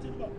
timber.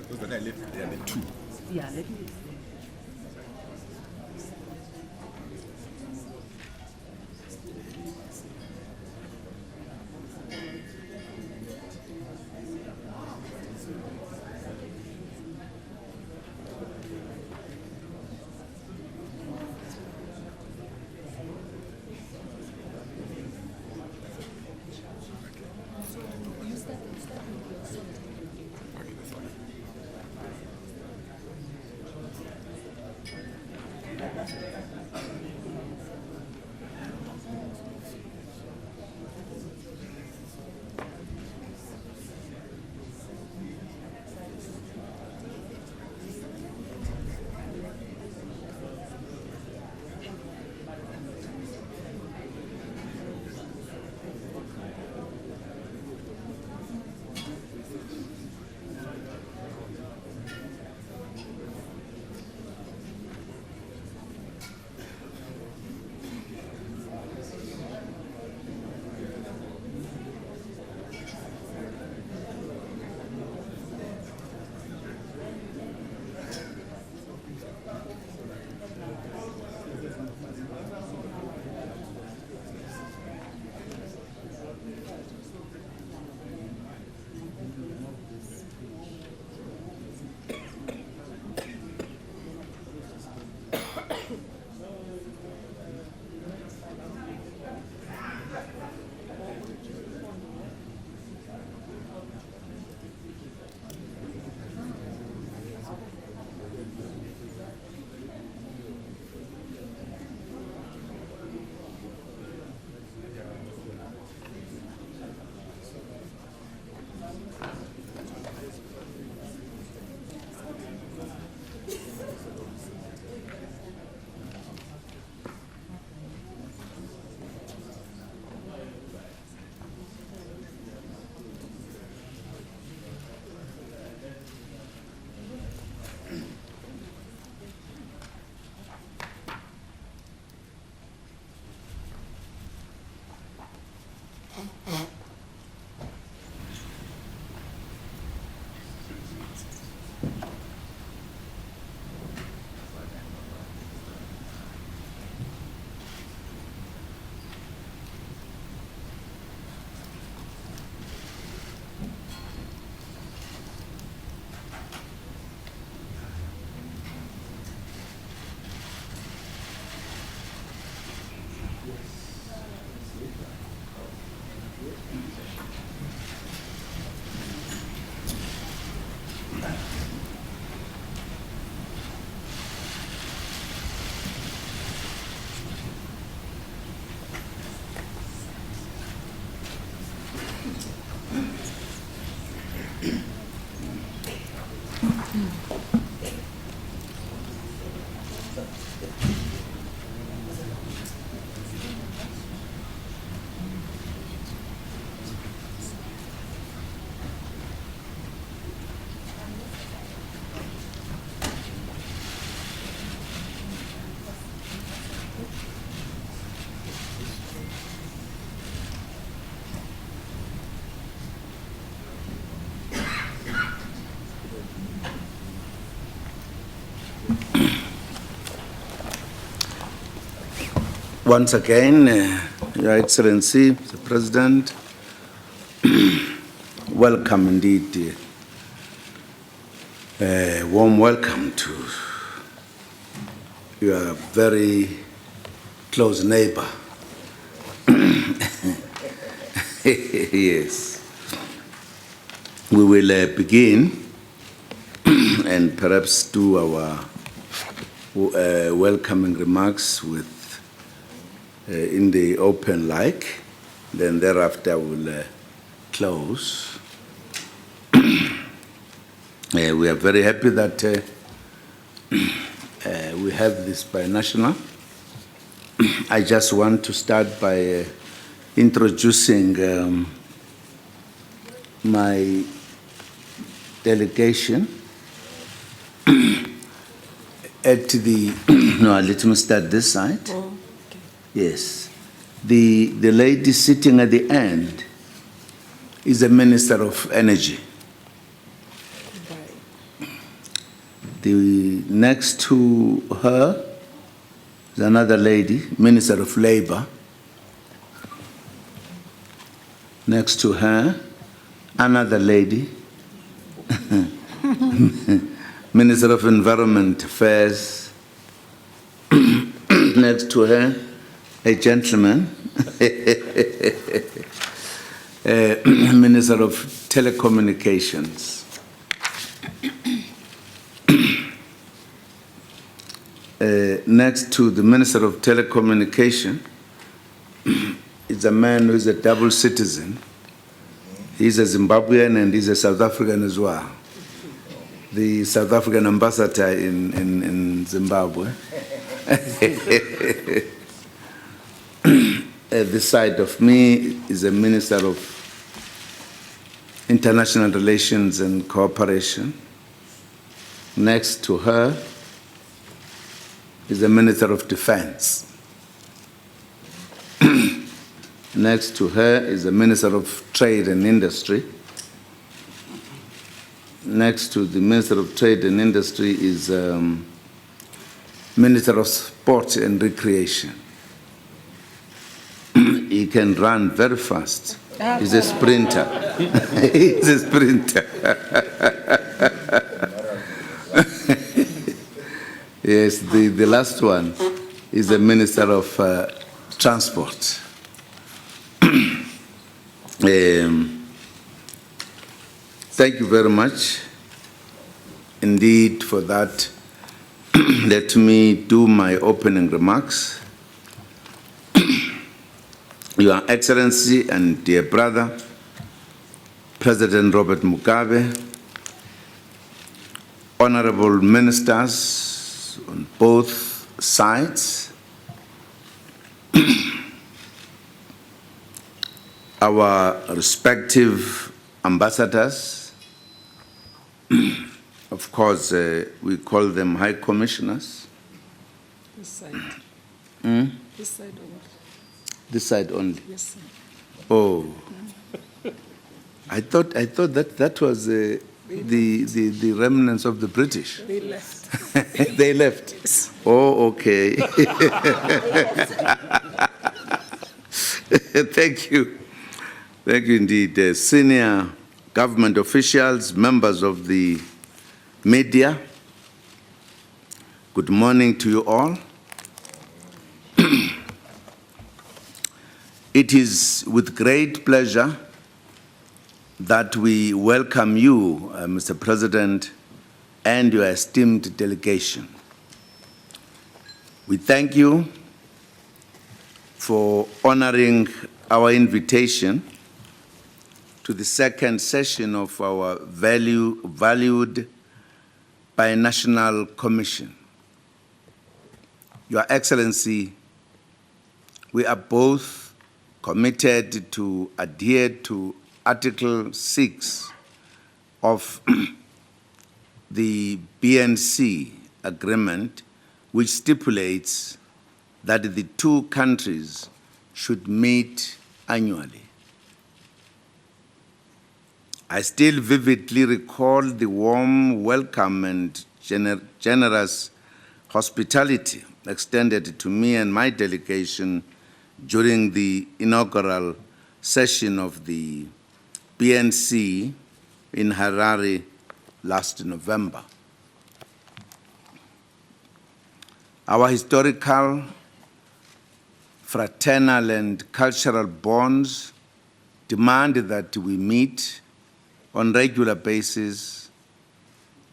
those that I left there, the two. Yeah, let me. Once again, Your Excellency, the President, welcome indeed, warm welcome to your very close neighbor. Yes. We will begin and perhaps do our welcoming remarks with in the open like, then thereafter we'll close. We are very happy that we have this binational. I just want to start by introducing my delegation at the, no, let me start this side. Oh, okay. Yes. The lady sitting at the end is the Minister of Energy. Next to her is another lady, Minister of Labor. Next to her, another lady, Minister of Environment Affairs. Next to her, a gentleman, Minister of Telecommunications. Next to the Minister of Telecommunication is a man who is a double citizen. He's a Zimbabwean and he's a South African as well. The South African ambassador in Zimbabwe. At the side of me is a Minister of International Relations and Cooperation. Next to her is the Minister of Defense. Next to her is the Minister of Trade and Industry. Next to the Minister of Trade and Industry is Minister of Sport and Recreation. He can run very fast. He's a sprinter. He's a sprinter. Yes, the last one is the Minister of Transport. Thank you very much indeed for that. Let me do my opening remarks. Your Excellency and dear brother, President Robert Mugabe, honorable ministers on both sides, our respective ambassadors, of course, we call them high commissioners. This side. This side only. This side only? Yes, sir. Oh. I thought that was the remnants of the British. They left. They left? Yes. Oh, okay. Thank you. Thank you indeed. Senior government officials, members of the media, good morning to you all. It is with great pleasure that we welcome you, Mr. President, and your esteemed delegation. We thank you for honoring our invitation to the second session of our valued Binational Commission. Your Excellency, we are both committed to adhere to Article 6 of the BNC agreement, which stipulates that the two countries should meet annually. I still vividly recall the warm welcome and generous hospitality extended to me and my delegation during the inaugural session of the BNC in Harare last November. Our historical, fraternal, and cultural bonds demand that we meet on a regular basis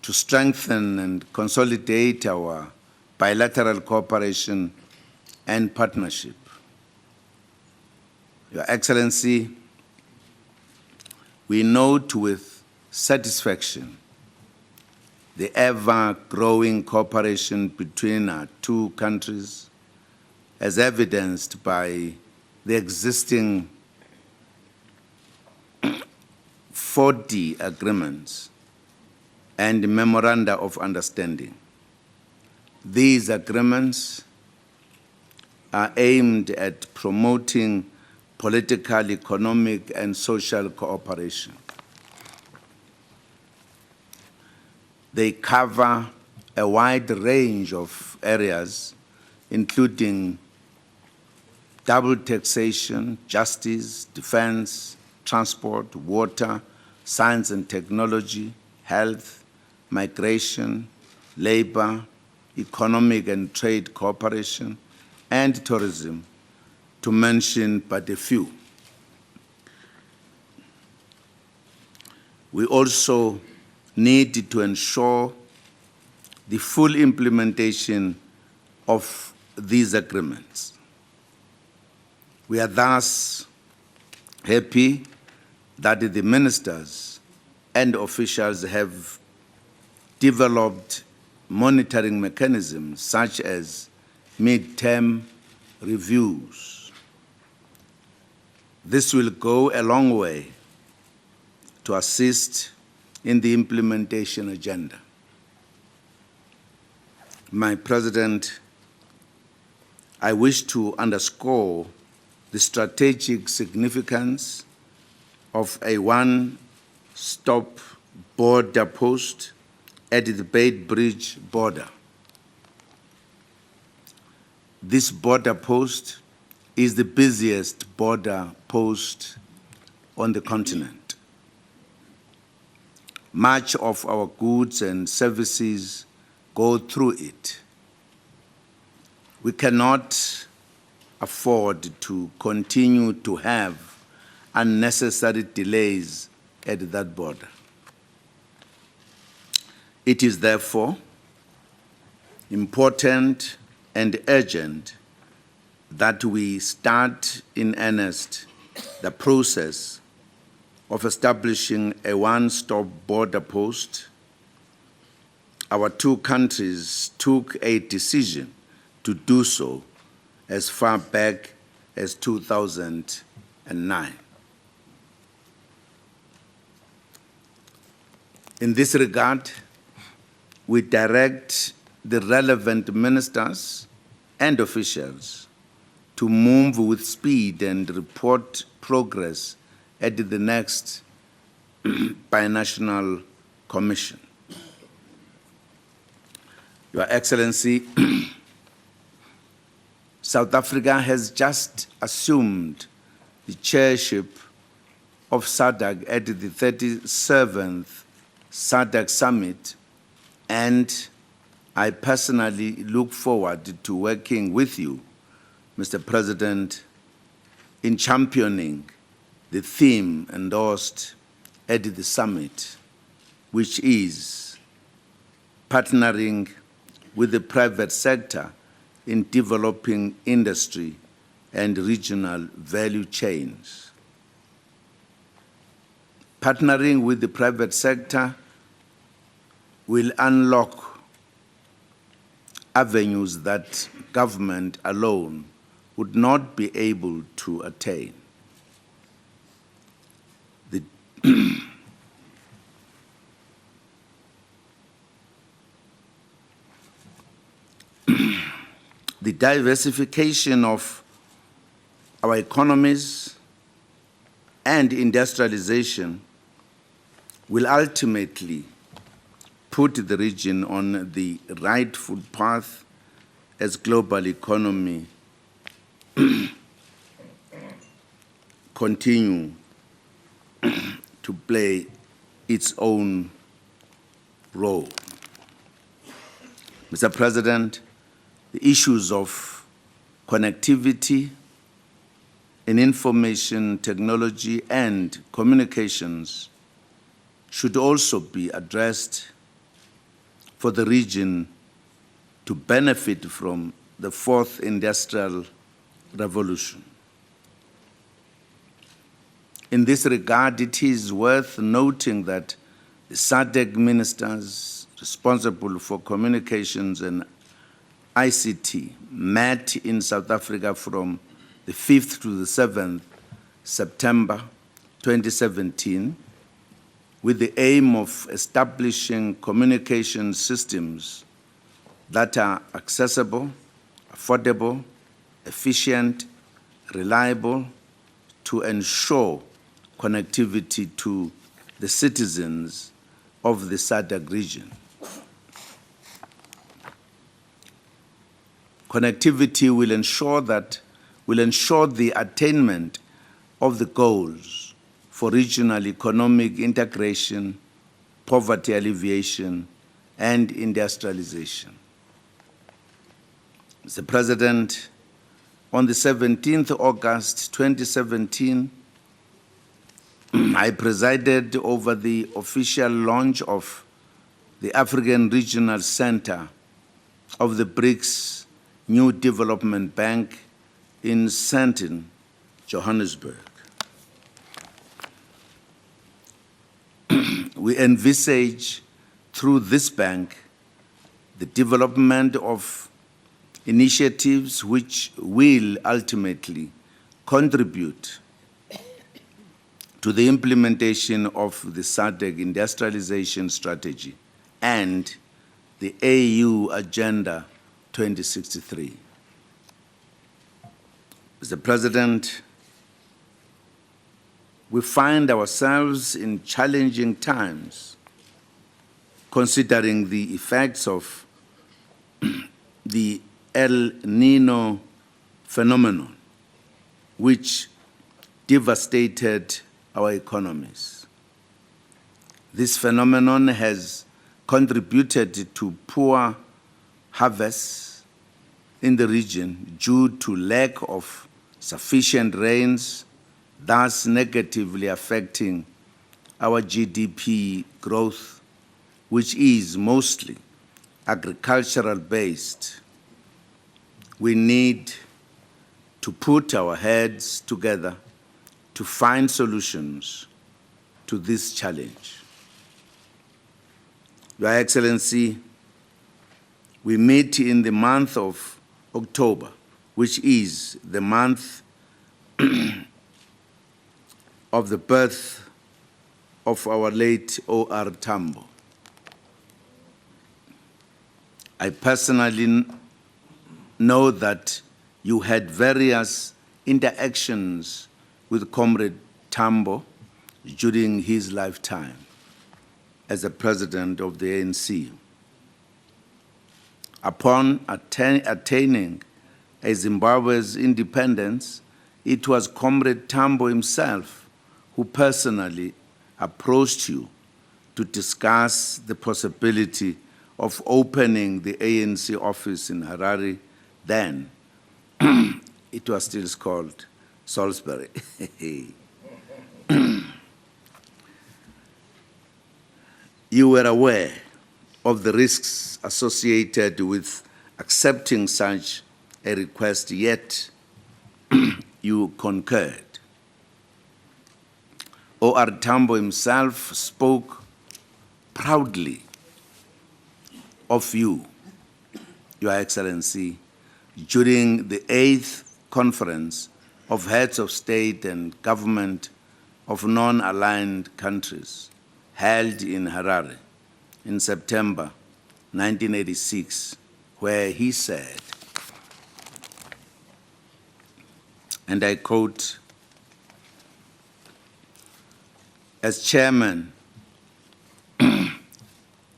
to strengthen and consolidate our bilateral cooperation and partnership. Your Excellency, we note with satisfaction the ever-growing cooperation between our two countries, as evidenced by the existing 40 agreements and memoranda of understanding. These agreements are aimed at promoting political, economic, and social cooperation. They cover a wide range of areas, including double taxation, justice, defense, transport, water, science and technology, health, migration, labor, economic and trade cooperation, and tourism, to mention but a few. We also need to ensure the full implementation of these agreements. We are thus happy that the ministers and officials have developed monitoring mechanisms such as mid-term reviews. This will go a long way to assist in the implementation agenda. My President, I wish to underscore the strategic significance of a one-stop border post at the Beitbridge border. This border post is the busiest border post on the continent. Much of our goods and services go through it. We cannot afford to continue to have unnecessary delays at that border. It is therefore important and urgent that we start in earnest the process of establishing a one-stop border post. Our two countries took a decision to do so as far back as 2009. In this regard, we direct the relevant ministers and officials to move with speed and report progress at the next binational commission. Your Excellency, South Africa has just assumed the chairship of SADC at the 37th SADC Summit, and I personally look forward to working with you, Mr. President, in championing the theme endorsed at the summit, which is partnering with the private sector in developing industry and regional value chains. Partnering with the private sector will unlock avenues that government alone would not be able to attain. The diversification of our economies and industrialization will ultimately put the region on the rightful path as global economy continue to play its own role. Mr. President, the issues of connectivity in information technology and communications should also be addressed for the region to benefit from the fourth industrial revolution. In this regard, it is worth noting that the SADC ministers responsible for communications and ICT met in South Africa from the 5th to the 7th September 2017 with the aim of establishing communication systems that are accessible, affordable, efficient, reliable, to ensure connectivity to the citizens of the SADC region. Connectivity will ensure the attainment of the goals for regional economic integration, poverty alleviation, and industrialization. Mr. President, on the 17th August 2017, I presided over the official launch of the African Regional Center of the BRICS New Development Bank in Sandton, Johannesburg. We envisage through this bank the development of initiatives which will ultimately contribute to the implementation of the SADC industrialization strategy and the AU Agenda 2063. Mr. President, we find ourselves in challenging times considering the effects of the El Nino phenomenon, which devastated our economies. This phenomenon has contributed to poor harvests in the region due to lack of sufficient rains, thus negatively affecting our GDP growth, which is mostly agricultural based. We need to put our heads together to find solutions to this challenge. Your Excellency, we meet in the month of October, which is the month of the birth of our late O.R. Tambo. I personally know that you had various interactions with Comrade Tambo during his lifetime as the president of the ANC. Upon attaining Zimbabwe's independence, it was Comrade Tambo himself who personally approached you to discuss the possibility of opening the ANC office in Harare. Then it was still called Salisbury. You were aware of the risks associated with accepting such a request, yet you concurred. O.R. Tambo himself spoke proudly of you, Your Excellency, during the 8th Conference of Heads of State and Government of Non-Aligned Countries held in Harare in September 1986, where he said, and I quote, "As chairman,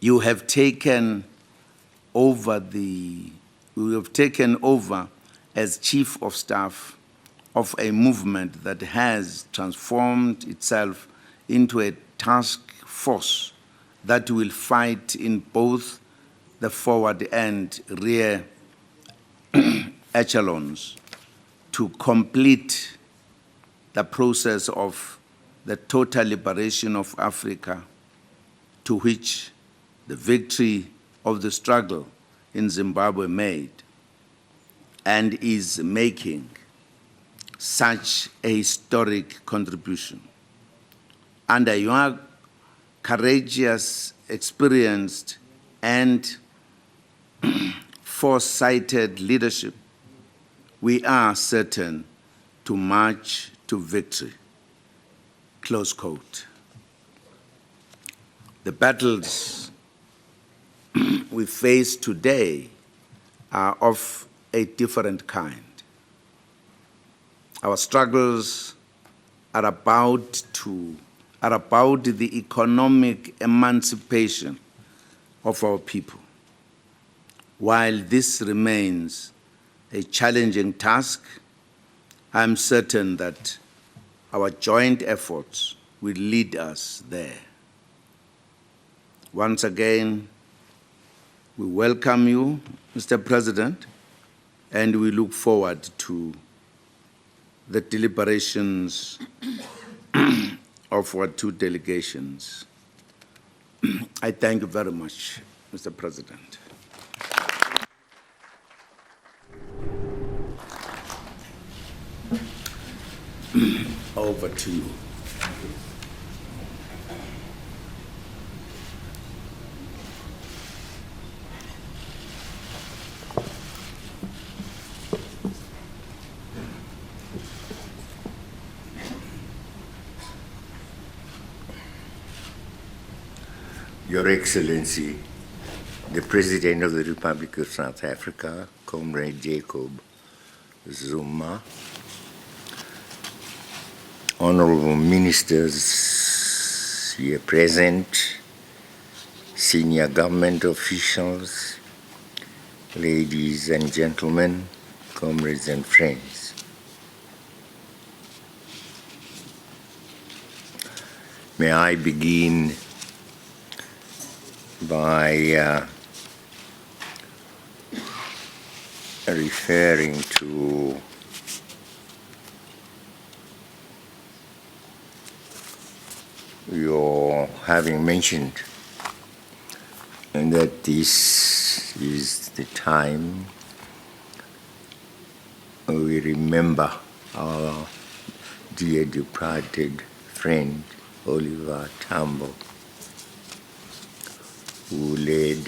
you have taken over as chief of staff of a movement that has transformed itself into a task force that will fight in both the forward and rear echelons to complete the process of the total liberation of Africa, to which the victory of the struggle in Zimbabwe made and is making such a historic contribution. Under your courageous, experienced, and foresighted leadership, we are certain to march to victory." Close quote. The battles we face today are of a different kind. Our struggles are about the economic emancipation of our people. While this remains a challenging task. I'm certain that our joint efforts will lead us there. Once again, we welcome you, Mr. President, and we look forward to the deliberations of our two delegations. I thank you very much, Mr. President. Over to you. Your Excellency, the President of the Republic of South Africa, Comrade Jacob Zuma, honorable ministers here present, senior government officials, ladies and gentlemen, comrades and friends. May I begin by referring to your having mentioned that this is the time we remember our dear departed friend Oliver Tambo, who led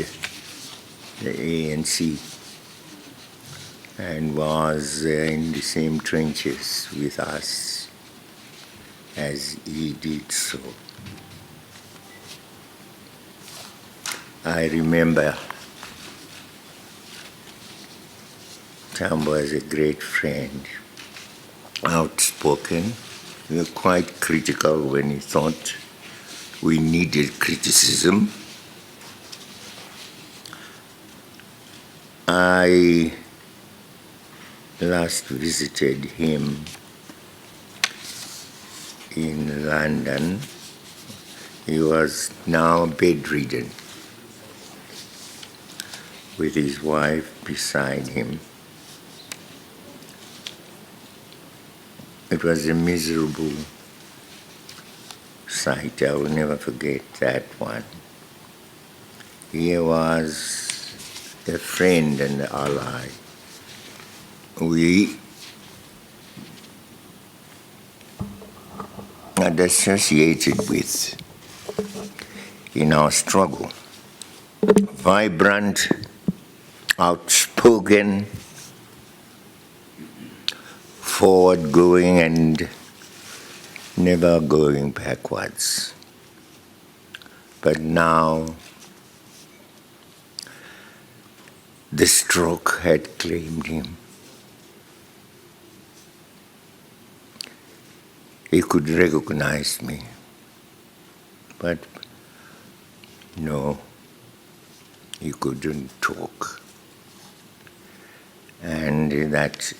the ANC and was in the same trenches with us as he did so. I remember Tambo as a great friend, outspoken, quite critical when he thought we needed criticism. I last visited him in London. He was now bedridden with his wife beside him. It was a miserable sight. I will never forget that one. He was a friend and ally. We had associated with in our struggle. Vibrant, outspoken, forward-going and never going backwards. But now the stroke had claimed him. He could recognize me, but no, he couldn't talk. And that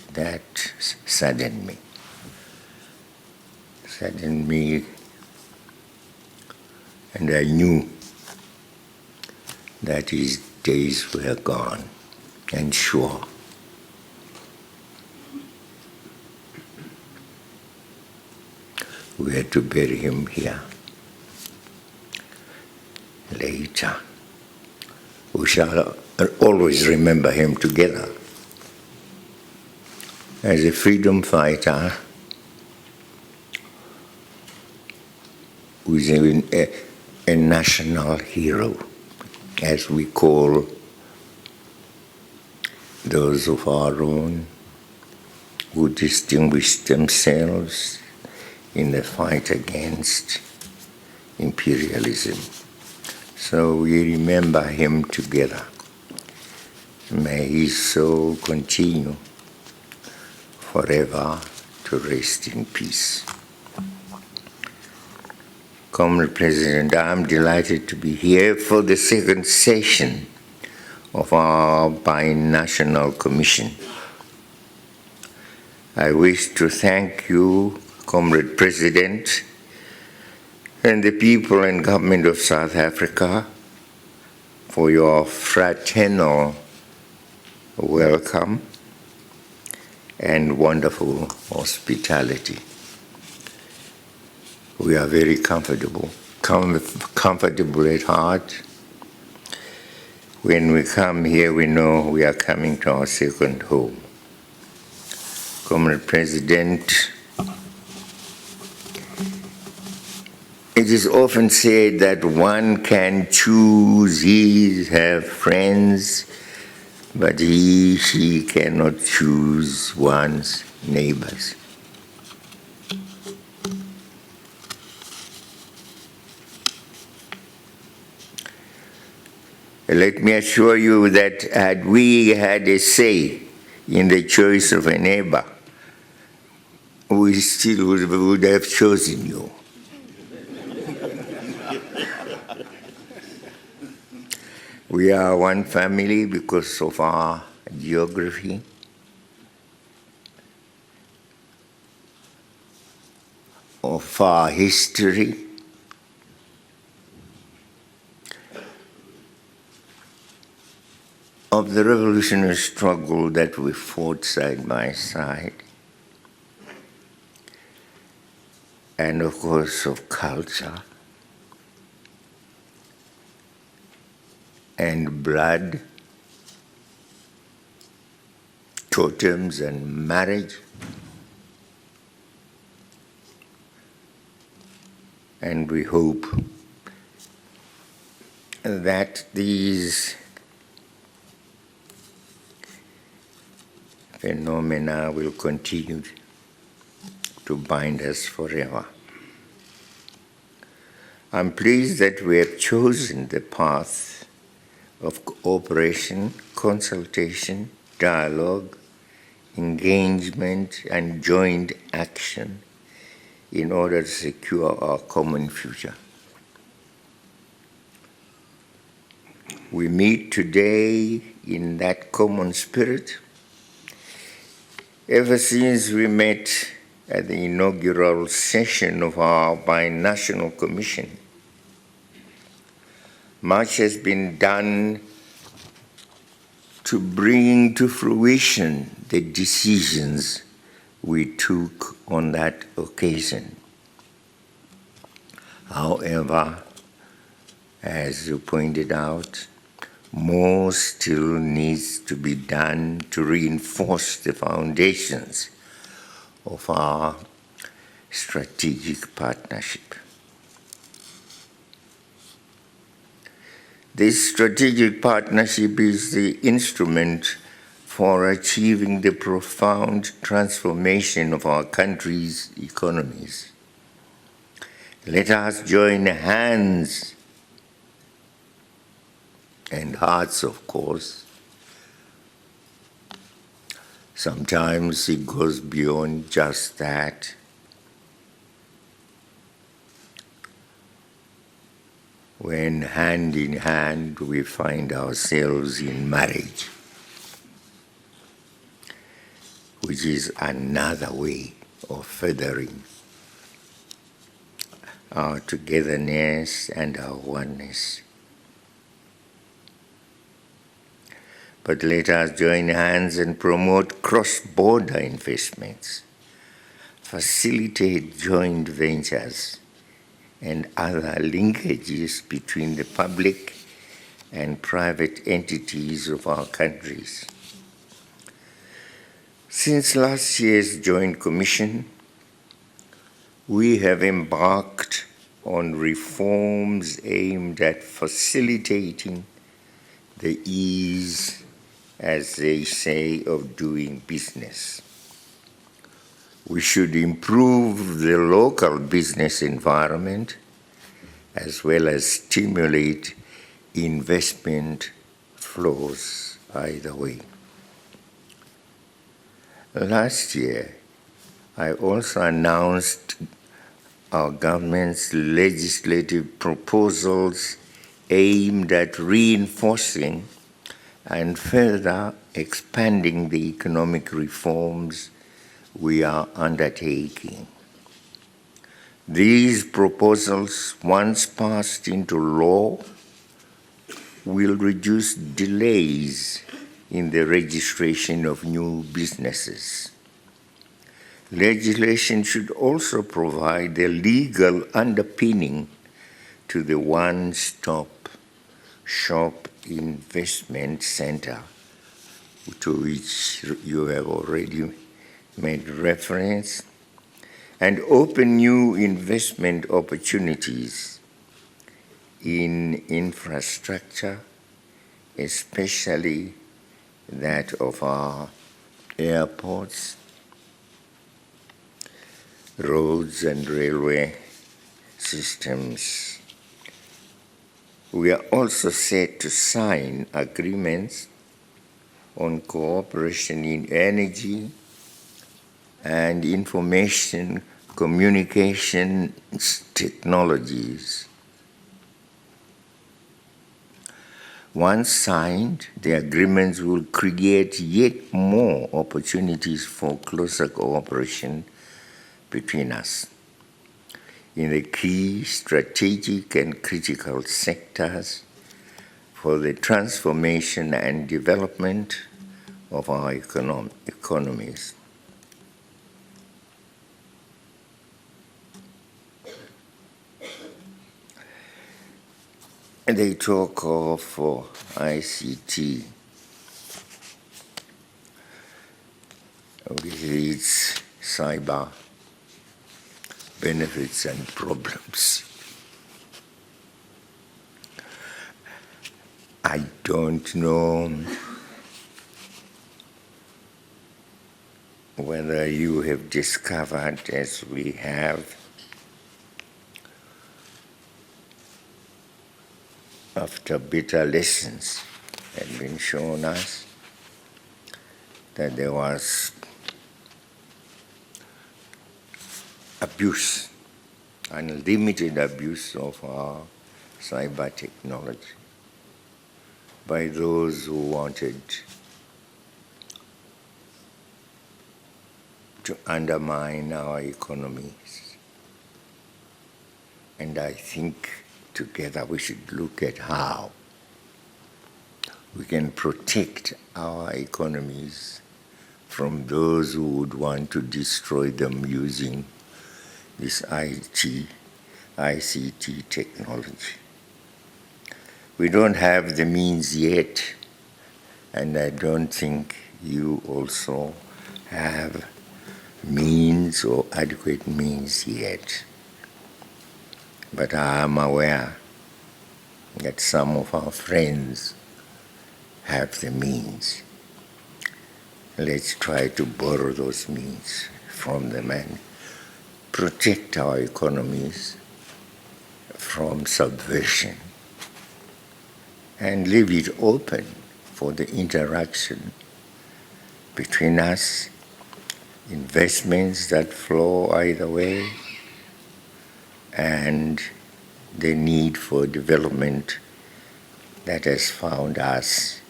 saddened me. And I knew that his days were gone, and sure. We had to bury him here. Later, we shall always remember him together as a freedom fighter who is a national hero, as we call those of our own who distinguished themselves in the fight against imperialism. So we remember him together. May his soul continue forever to rest in peace. Comrade President, I am delighted to be here for the second session of our binational commission I wish to thank you, Comrade President, and the people and government of South Africa for your fraternal welcome and wonderful hospitality. We are very comfortable at heart. When we come here, we know we are coming to our second home. Comrade President, it is often said that one can choose his, have friends, but she cannot choose one's neighbors. Let me assure you that had we had a say in the choice of a neighbor, we still would have chosen you. We are one family because of our geography. Of our history. Of the revolutionary struggle that we fought side by side, and of course of culture and blood, totems and marriage, and we hope that these phenomena will continue to bind us forever. I'm pleased that we have chosen the path of cooperation, consultation, dialogue, engagement, and joint action in order to secure our common future. We meet today in that common spirit. Ever since we met at the inaugural session of our binational commission, much has been done to bring to fruition the decisions we took on that occasion. However, as you pointed out, more still needs to be done to reinforce the foundations of our strategic partnership. This strategic partnership is the instrument for achieving the profound transformation of our country's economies. Let us join hands and hearts, of course. Sometimes it goes beyond just that. When hand in hand we find ourselves in marriage, which is another way of furthering our togetherness and our oneness. But let us join hands and promote cross-border investments, facilitate joint ventures, and other linkages between the public and private entities of our countries. Since last year's Joint Commission, we have embarked on reforms aimed at facilitating the ease, as they say, of doing business. We should improve the local business environment as well as stimulate investment flows either way. Last year, I also announced our government's legislative proposals aimed at reinforcing and further expanding the economic reforms we are undertaking. These proposals, once passed into law, will reduce delays in the registration of new businesses. Legislation should also provide a legal underpinning to the one-stop shop investment center, to which you have already made reference, and open new investment opportunities in infrastructure, especially that of our airports, roads and railway systems. We are also set to sign agreements on cooperation in energy and information communications technologies. Once signed, the agreements will create yet more opportunities for closer cooperation between us in the key strategic and critical sectors for the transformation and development of our economies. They talk of ICT with its cyber benefits and problems. I don't know whether you have discovered, as we have, after bitter lessons had been shown us, that there was abuse, unlimited abuse of our cyber technology by those who wanted to undermine our economies. And I think together we should look at how we can protect our economies from those who would want to destroy them using this ICT technology. We don't have the means yet, and I don't think you also have means or adequate means yet. But I am aware that some of our friends have the means. Let's try to borrow those means from them and protect our economies from subversion and leave it open for the interaction between us, investments that flow either way, and the need for development that has found us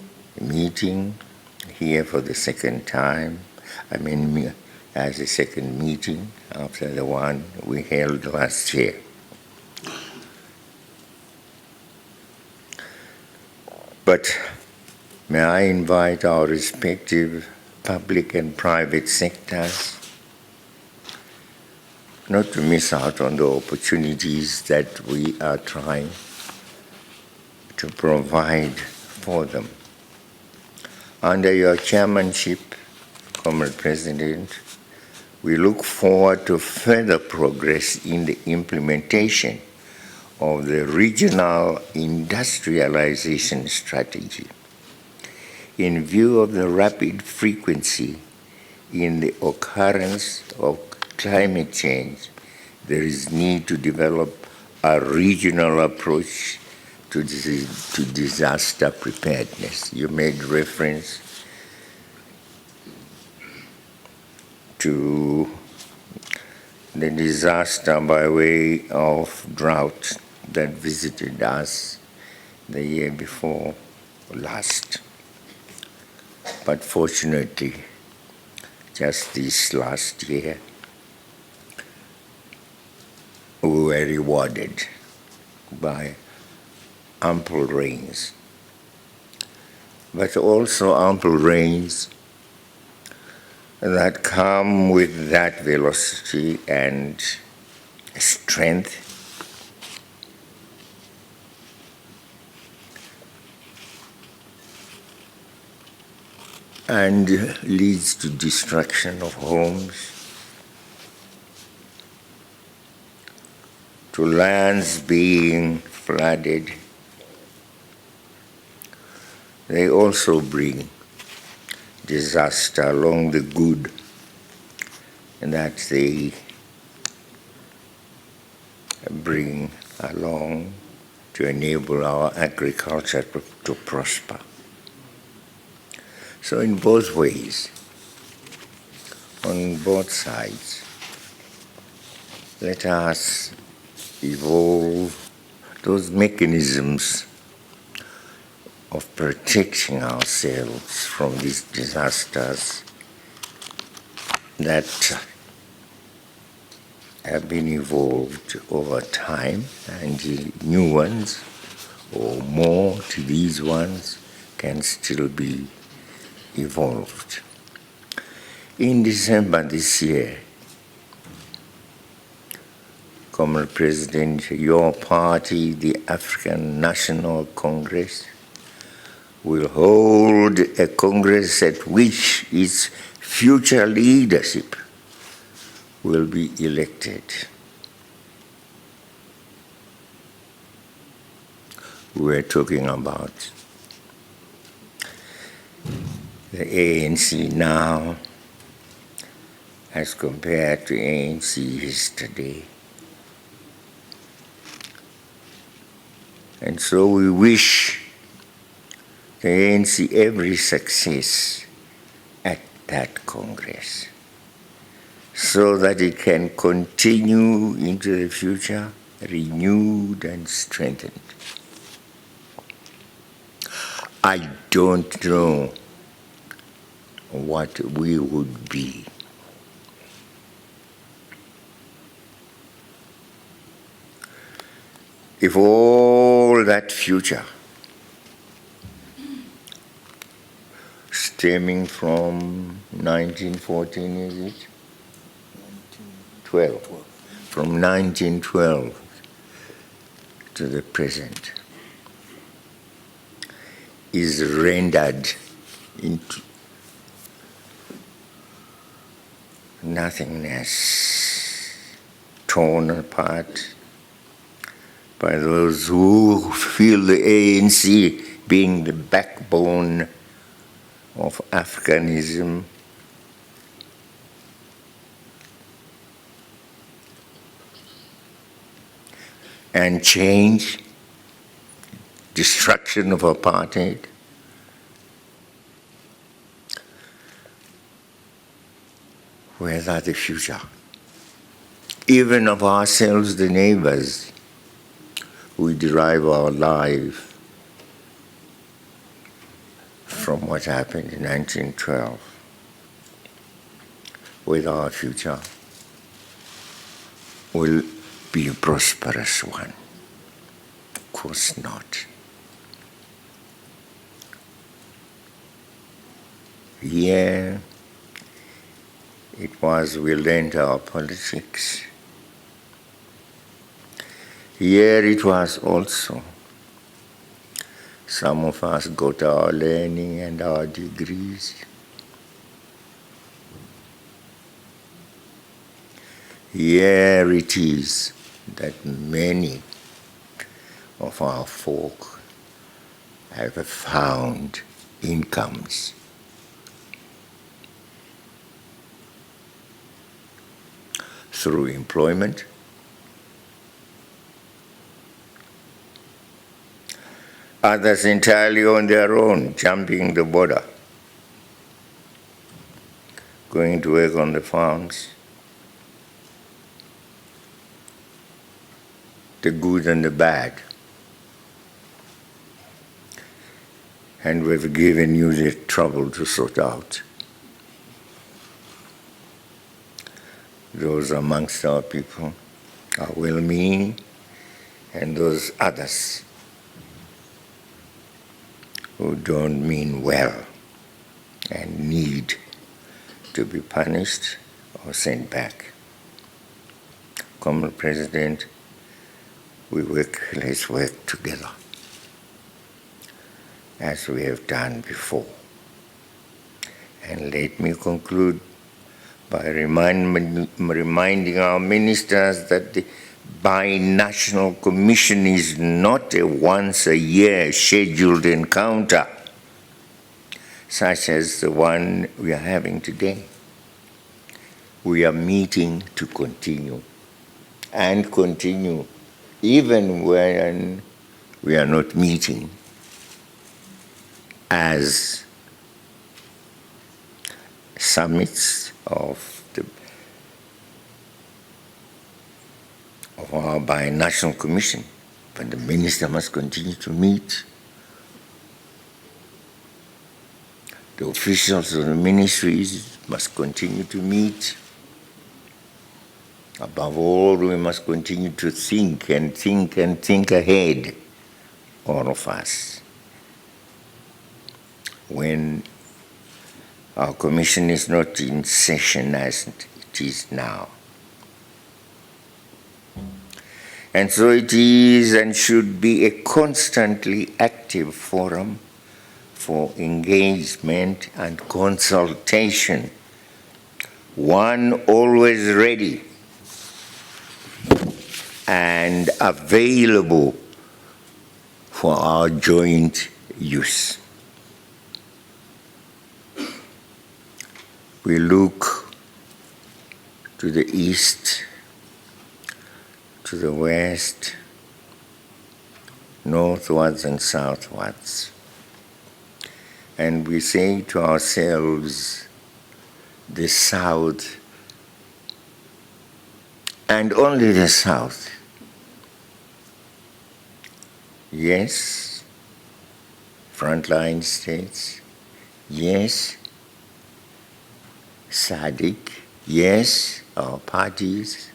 meeting here for the second time. As a second meeting after the one we held last year. But may I invite our respective public and private sectors not to miss out on the opportunities that we are trying to provide for them. Under your chairmanship, Comrade President, we look forward to further progress in the implementation of the regional industrialization strategy. In view of the rapid frequency in the occurrence of climate change, there is need to develop a regional approach to disaster preparedness. You made reference to the disaster by way of drought that visited us the year before last. But fortunately, just this last year, we were rewarded by ample rains, but also ample rains that come with that velocity and strength and leads to destruction of homes, to lands being flooded. They also bring disaster along the good that they bring along to enable our agriculture to prosper. So in both ways, on both sides, let us evolve those mechanisms of protecting ourselves from these disasters that have been evolved over time, and new ones or more to these ones can still be evolved. In December this year, Comrade President, your party, the African National Congress, will hold a Congress at which its future leadership will be elected. We're talking about the ANC now as compared to ANC yesterday. And so we wish the ANC every success at that Congress so that it can continue into the future renewed and strengthened. I don't know what we would be if all that future stemming from 1914, is it? 12. From 1912 to the present is rendered into nothingness, torn apart by those who feel the ANC being the backbone of Africanism, and change, destruction of apartheid. Where's the future? Even of ourselves, the neighbors, we derive our life from what happened in 1912. Whether our future will be a prosperous one. Of course not. Here it was we learned our politics. Here it was also some of us got our learning and our degrees. Here it is that many of our folk have found incomes. Through employment, others entirely on their own, jumping the border, going to work on the farms, the good and the bad. And we've given you the trouble to sort out. those amongst our people are well-meaning, and those others who don't mean well and need to be punished or sent back. Common President, let's work together as we have done before. And let me conclude by reminding our ministers that the Binational Commission is not a once-a-year scheduled encounter, such as the one we are having today. We are meeting to continue, and continue even when we are not meeting as summits of our Binational Commission, but the minister must continue to meet. The officials of the ministries must continue to meet. Above all, we must continue to think and think and think ahead, all of us. When our commission is not in session as it is now. And so it is and should be a constantly active forum for engagement and consultation, one always ready and available for our joint use. We look to the east, to the west, northwards and southwards. And we say to ourselves, the South, and only the South. Yes, frontline states. Yes, SADC. Yes, our parties.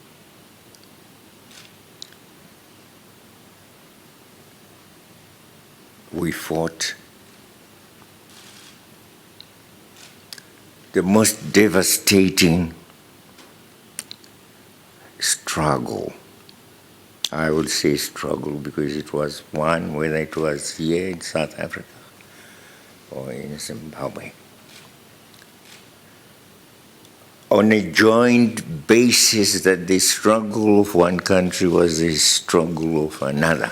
We fought the most devastating struggle. I would say struggle because it was one, whether it was here in South Africa or in Zimbabwe, on a joint basis that the struggle of one country was the struggle of another.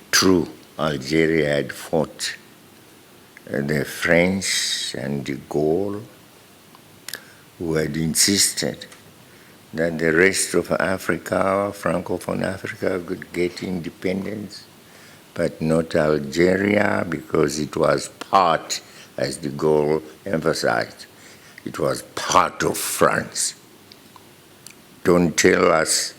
True, Algeria had fought the French and de Gaulle, who had insisted that the rest of Africa, Francophone Africa, could get independence, but not Algeria, because it was part, as de Gaulle emphasized, it was part of France. Don't tell us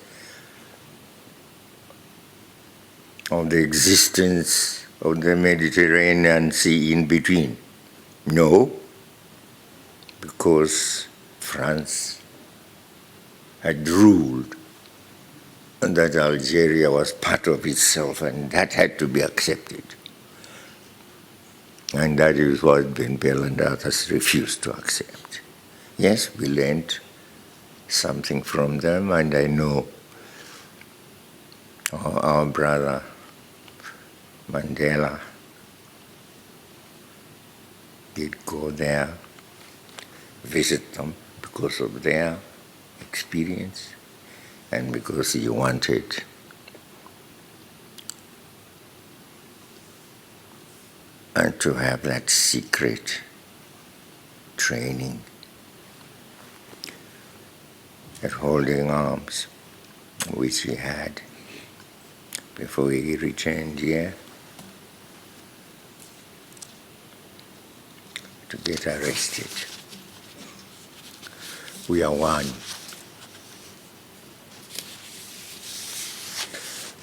of the existence of the Mediterranean Sea in between. No, because France had ruled that Algeria was part of itself, and that had to be accepted. And that is what Ben Bell and others refused to accept. Yes, we learned something from them, and I know our brother Mandela did go there, visit them because of their experience and because he wanted to have that secret training at holding arms, which he had before he returned here to get arrested. We are one.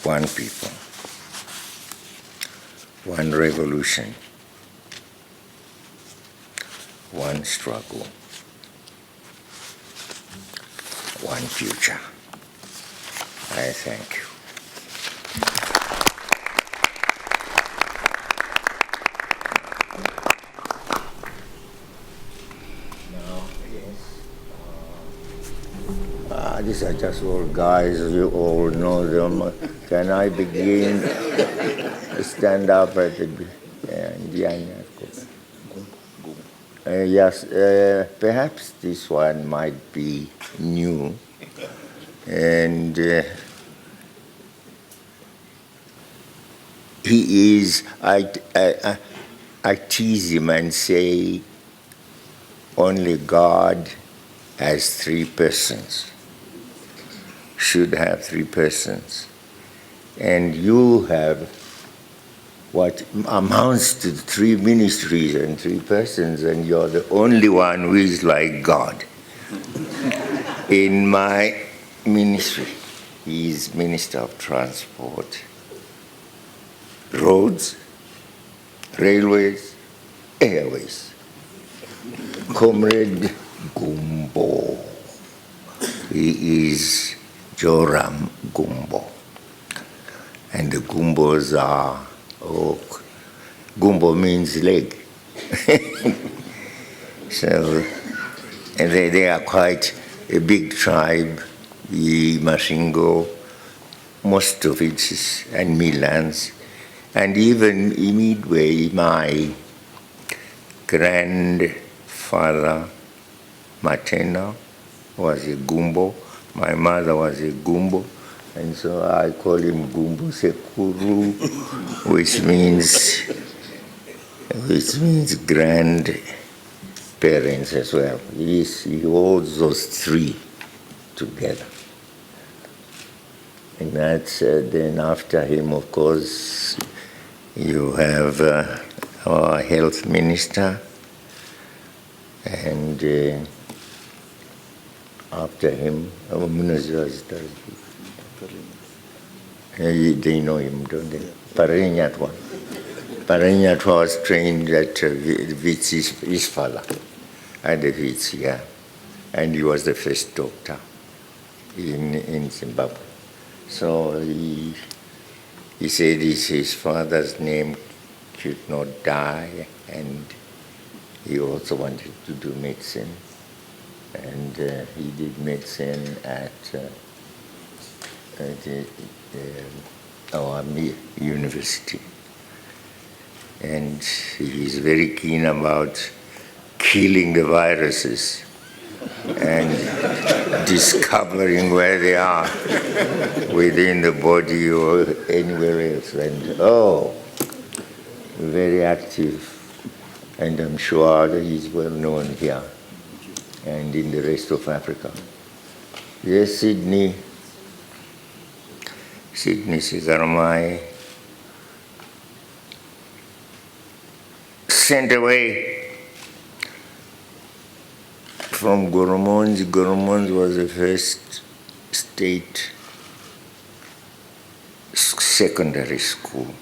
One people. One revolution. one struggle, one future. I thank you. These are just all guys, you all know them. Can I begin? Stand up at the yes, perhaps this one might be new. And he is, I tease him and say, only God has three persons, should have three persons. And you have what amounts to three ministries and three persons, and you're the only one who is like God. In my ministry, he is Minister of Transport, roads, railways, airways. Comrade Gumbo, he is Joram Gumbo. And the Gumbos are, Gumbo means leg. So, and they are quite a big tribe, the Mashingo, most of it is, and Milans. And even in Midway, my grandfather, maternal, was a Gumbo. My mother was a Gumbo. And so I call him Gumbo Sekuru, which means grandparents as well. He holds those three together. And that's then after him, of course, you have our health minister, and after him, our minister. They know him, don't they? Parinyatwa. Parinyatwa was trained at Wits, his father, at the Wits, yeah. And he was the first doctor in Zimbabwe. So he said his father's name should not die, and he also wanted to do medicine. And he did medicine at our university. And he's very keen about killing the viruses and discovering where they are within the body or anywhere else. And very active. And I'm sure that he's well known here and in the rest of Africa. Yes, Sydney Sigaramai sent away from Goromonzi. Goromonzi was the first state secondary school.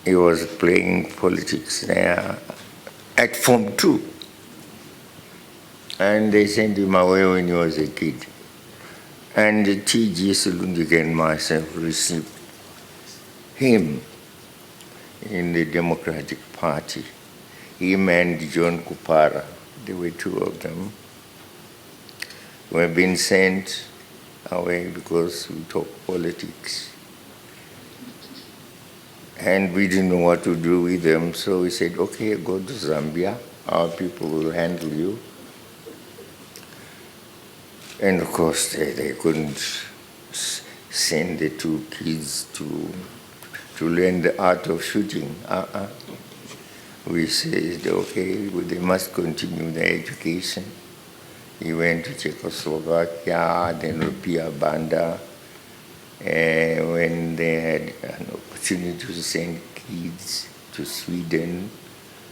He was playing politics there at Form 2. And they sent him away when he was a kid. And T.G. Selundik and myself received him in the Democratic Party. Him and John Kupara, there were two of them, were being sent away because we talk politics. And we didn't know what to do with them, so we said, okay, go to Zambia, our people will handle you. And of course, they couldn't send the two kids to learn the art of shooting. We said, okay, well, they must continue their education. He went to Czechoslovakia, then Rupia Banda, when they had an opportunity to send kids to Sweden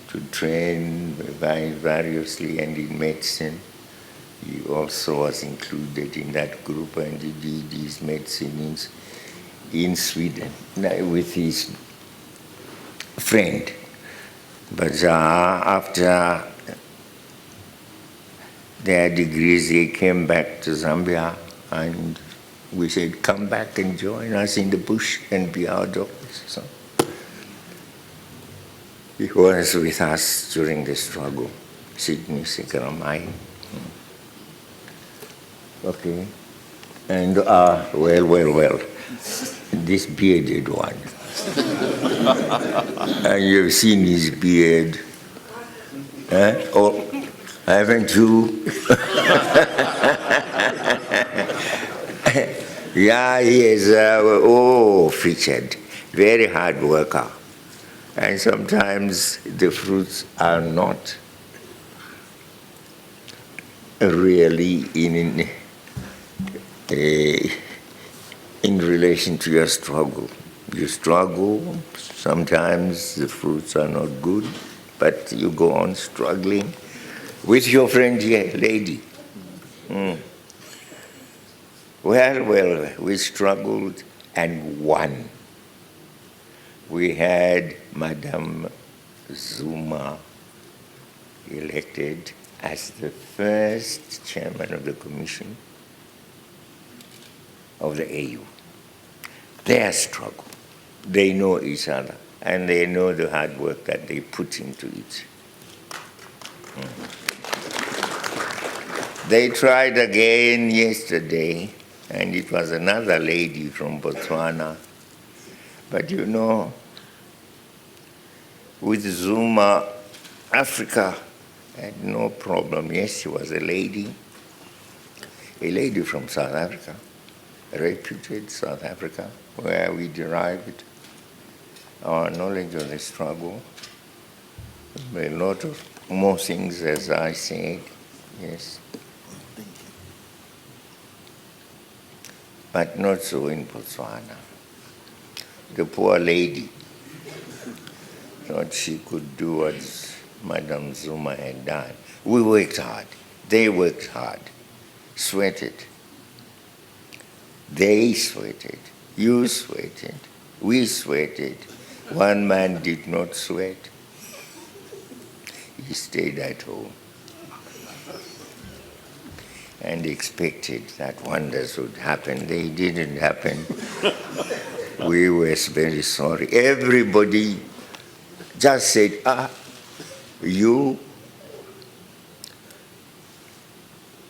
to train variously and in medicine. He also was included in that group, and he did his medicine in Sweden with his friend, But after their degrees, they came back to Zambia, and we said, come back and join us in the bush and be our doctors. So he was with us during the struggle, Sydney Sikaramai. Okay. And, well, this bearded one. And you've seen his beard. Oh, haven't you? Yeah, he is, featured, very hard worker. And sometimes the fruits are not really in relation to your struggle. You struggle, sometimes the fruits are not good, but you go on struggling with your friend here, lady. Well, we struggled and won. We had Madame Zuma elected as the first chairman of the commission of the AU. Their struggle. They know each other, and they know the hard work that they put into it. They tried again yesterday, and it was another lady from Botswana. But you know, with Zuma, Africa had no problem. Yes, she was a lady from South Africa, reputed South Africa, where we derived our knowledge of the struggle. A lot of more things, as I said, yes. But not so in Botswana. The poor lady thought she could do what Madame Zuma had done. We worked hard. They worked hard, sweated. They sweated. You sweated. We sweated. One man did not sweat. He stayed at home and expected that wonders would happen. They didn't happen. We were very sorry. Everybody just said,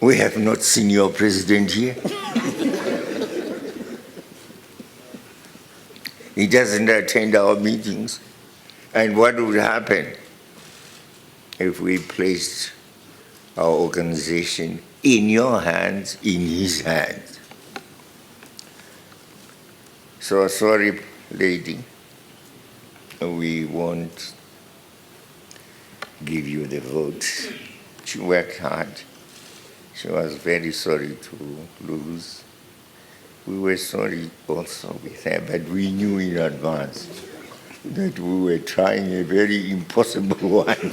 we have not seen your president here. He doesn't attend our meetings. And what would happen if we placed our organization in your hands, in his hands? So sorry, lady, we won't give you the vote. She worked hard. She was very sorry to lose. We were sorry also with her, but we knew in advance that we were trying a very impossible one.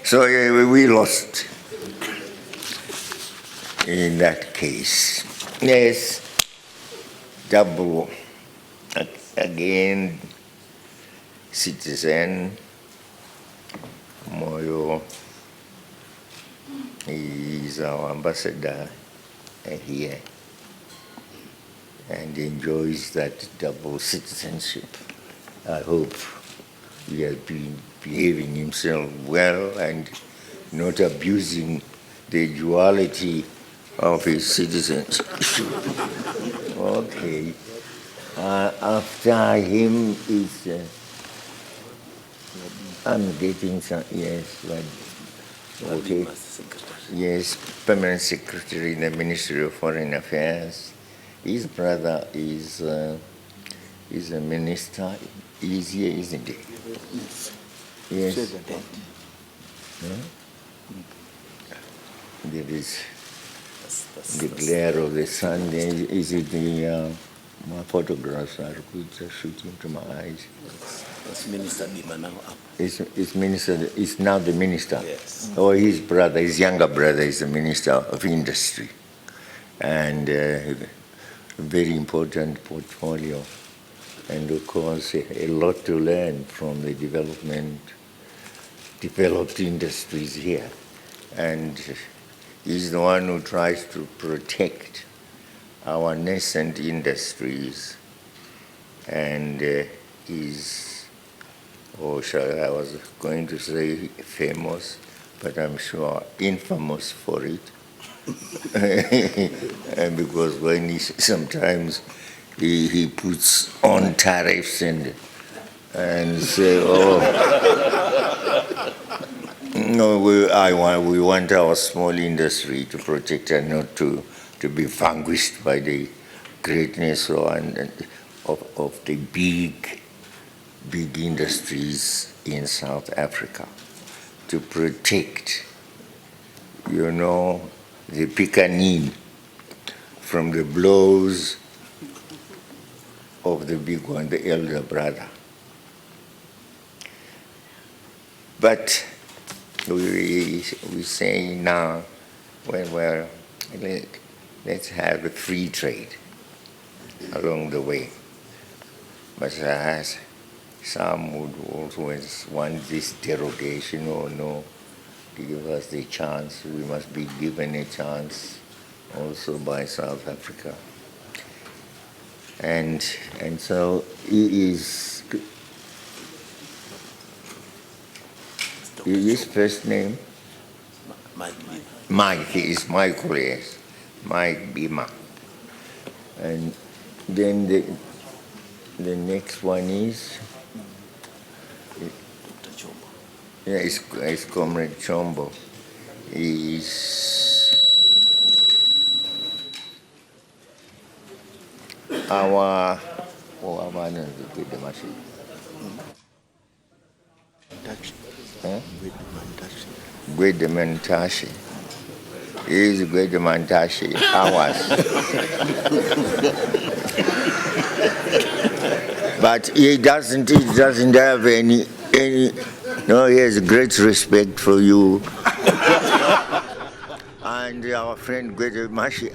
So we lost in that case. Yes, double again, citizen Moyo is our ambassador here and enjoys that double citizenship. I hope he has been behaving himself well and not abusing the duality of his citizenship. Okay. After him is, I'm getting some, yes, but, okay. Yes, Permanent Secretary in the Ministry of Foreign Affairs. His brother is a minister. He's here, isn't he? Yes. There is the glare of the sun. Is it the my photographs are good, shooting to my eyes. It's Minister Bima now up. It's now the minister. Yes. Oh, his brother, his younger brother is the Minister of Industry. And a very important portfolio and of course a lot to learn from the developed industries here. And he's the one who tries to protect our nascent industries, and is, I was going to say famous, but I'm sure infamous for it. And because when sometimes he puts on tariffs and say, no, we want our small industry to protect and not to be vanquished by the greatness of the big industries in South Africa, to protect, the pickaninny from the blows of the big one, the elder brother. But we say now, well, let's have a free trade along the way. But some would always want this derogation, or no, give us the chance. We must be given a chance also by South Africa. And so his first name? Mike, he is Michael, yes. Mike Bima. And then the next one is? Yeah, it's Comrade Chombo. He's our Gwedemantashi. He is Gwedemantashi, ours. But he doesn't have any. No, he has great respect for you. And our friend Gwedemashi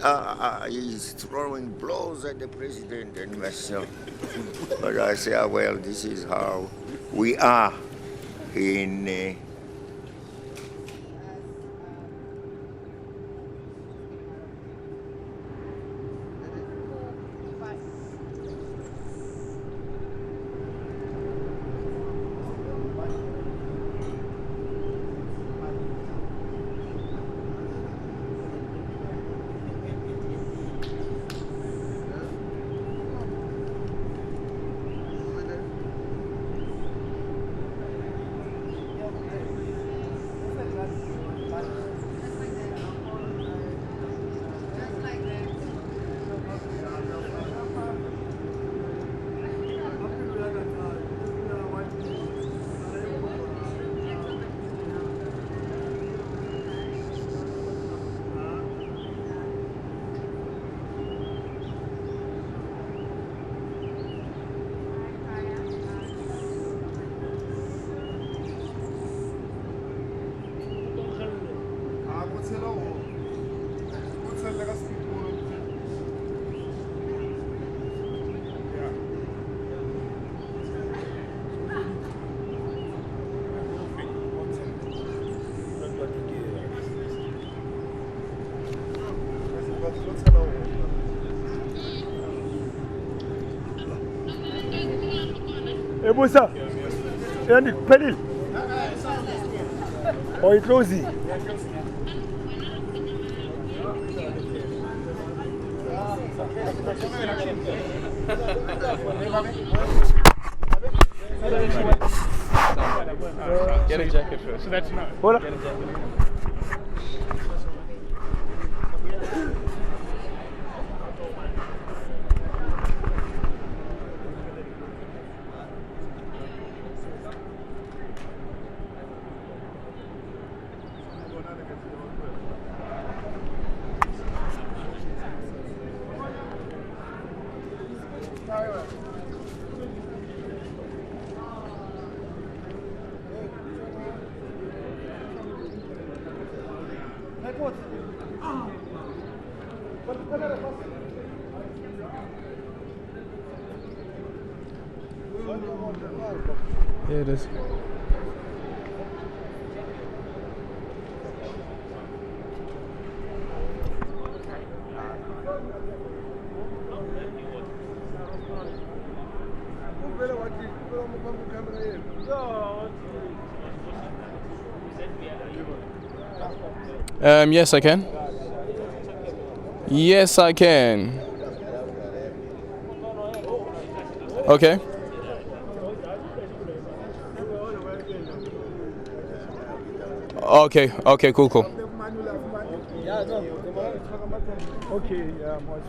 is throwing blows at the president and myself. But I say, well, this is how we are in Musa, yani pelil. O closing. Get a jacket first. So that's not. Hold Get a jacket. Yeah, it is. Yes, I can. Yes, I can. Okay. Okay, okay, cool. Okay, yeah, much.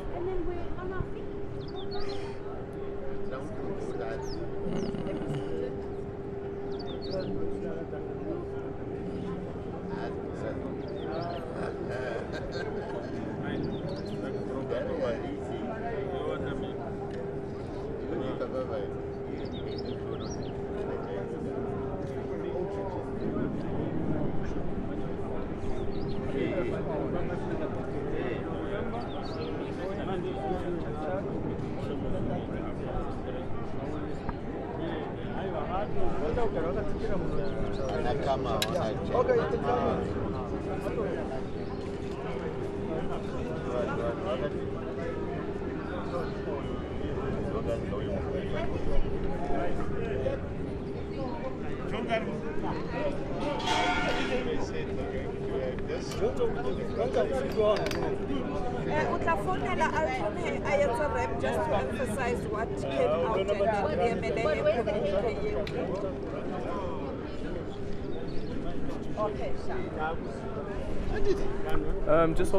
Just to emphasize what came out and okay, Just